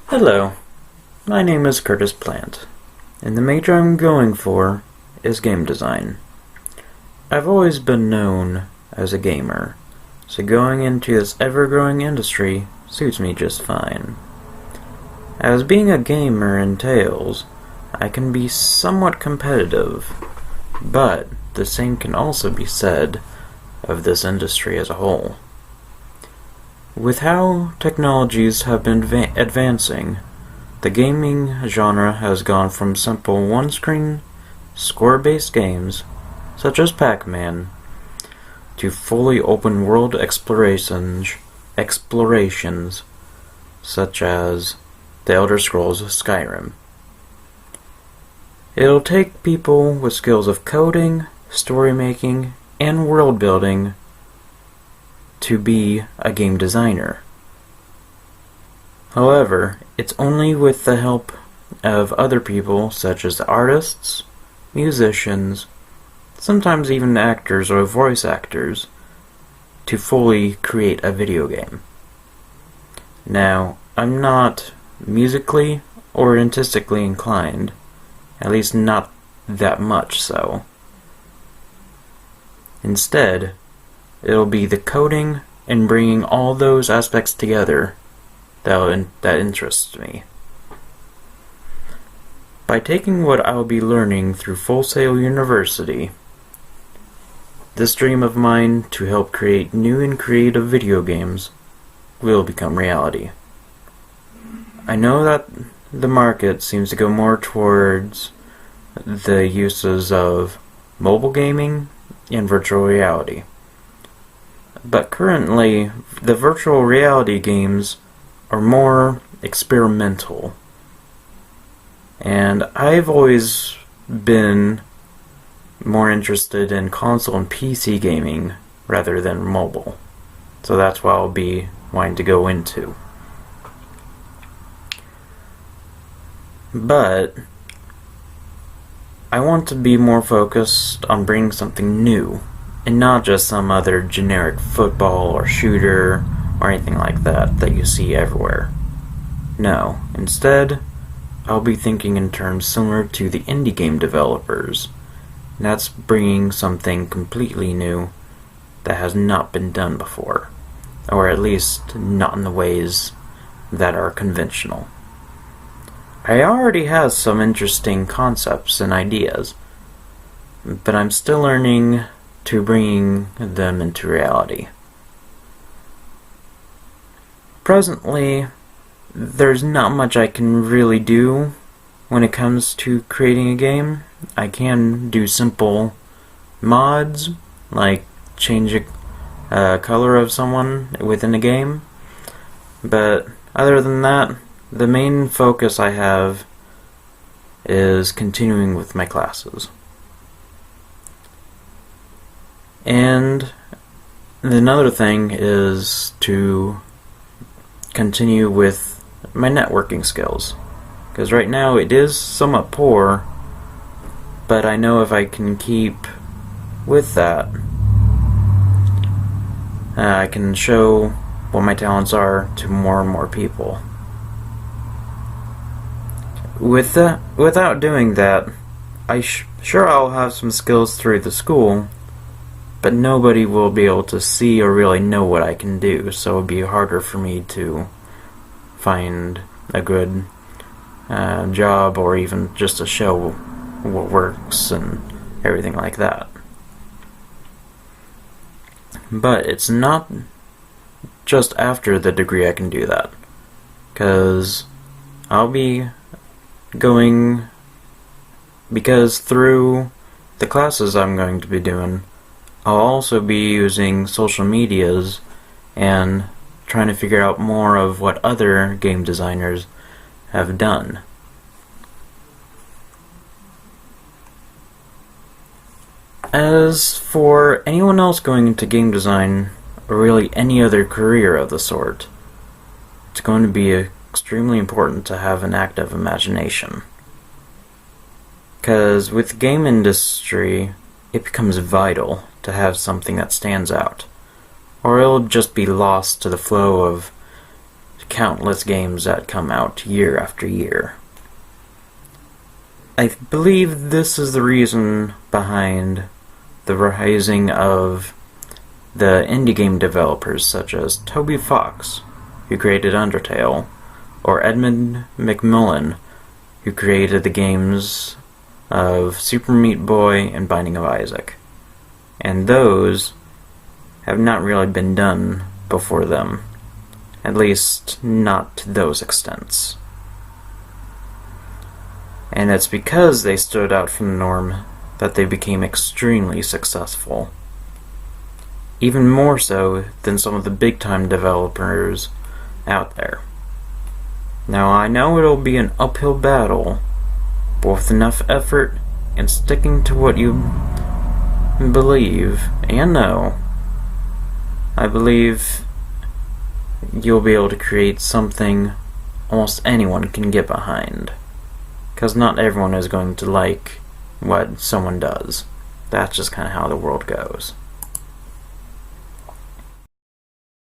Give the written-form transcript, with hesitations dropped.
Hello, my name is Curtis Plante, and the major I'm going for is game design. I've always been known as a gamer, so going into this ever-growing industry suits me just fine. As being a gamer entails, I can be somewhat competitive, but the same can also be said of this industry as a whole. With how technologies have been advancing, the gaming genre has gone from simple one-screen, score-based games, such as Pac-Man, to fully open-world explorations, such as The Elder Scrolls Skyrim. It'll take people with skills of coding, story-making, and world-building to be a game designer. However, it's only with the help of other people such as artists, musicians, sometimes even actors or voice actors, to fully create a video game. Now, I'm not musically or artistically inclined, at least not that much so. Instead, it'll be the coding and bringing all those aspects together that interests me. By taking what I'll be learning through Full Sail University, this dream of mine to help create new and creative video games will become reality. I know that the market seems to go more towards the uses of mobile gaming and virtual reality. But currently, the virtual reality games are more experimental. And I've always been more interested in console and PC gaming rather than mobile. So that's what I'll be wanting to go into. But I want to be more focused on bringing something new, and not just some other generic football or shooter or anything like that you see everywhere. No, instead, I'll be thinking in terms similar to the indie game developers. And that's bringing something completely new that has not been done before, or at least not in the ways that are conventional. I already have some interesting concepts and ideas, but I'm still learning to bringing them into reality. Presently, there's not much I can really do when it comes to creating a game. I can do simple mods, like change a color of someone within a game, but other than that, the main focus I have is continuing with my classes. And another thing is to continue with my networking skills, because right now it is somewhat poor, but I know if I can keep with that, I can show what my talents are to more and more people. Without doing that, sure I'll have some skills through the school, but nobody will be able to see or really know what I can do, so it'll be harder for me to find a good job or even just to show what works and everything like that. But it's not just after the degree I can do that, because through the classes I'm going to be doing, I'll also be using social medias and trying to figure out more of what other game designers have done. As for anyone else going into game design, or really any other career of the sort, it's going to be extremely important to have an active imagination. Because with the game industry, it becomes vital to have something that stands out, or it'll just be lost to the flow of countless games that come out year after year. I believe this is the reason behind the rising of the indie game developers such as Toby Fox, who created Undertale, or Edmund McMillen, who created the games of Super Meat Boy and Binding of Isaac. And those have not really been done before them, at least not to those extents. And it's because they stood out from the norm that they became extremely successful. Even more so than some of the big-time developers out there. Now, I know it'll be an uphill battle, but with enough effort and sticking to what you believe and know, I believe you'll be able to create something almost anyone can get behind. Because not everyone is going to like what someone does. That's just kind of how the world goes.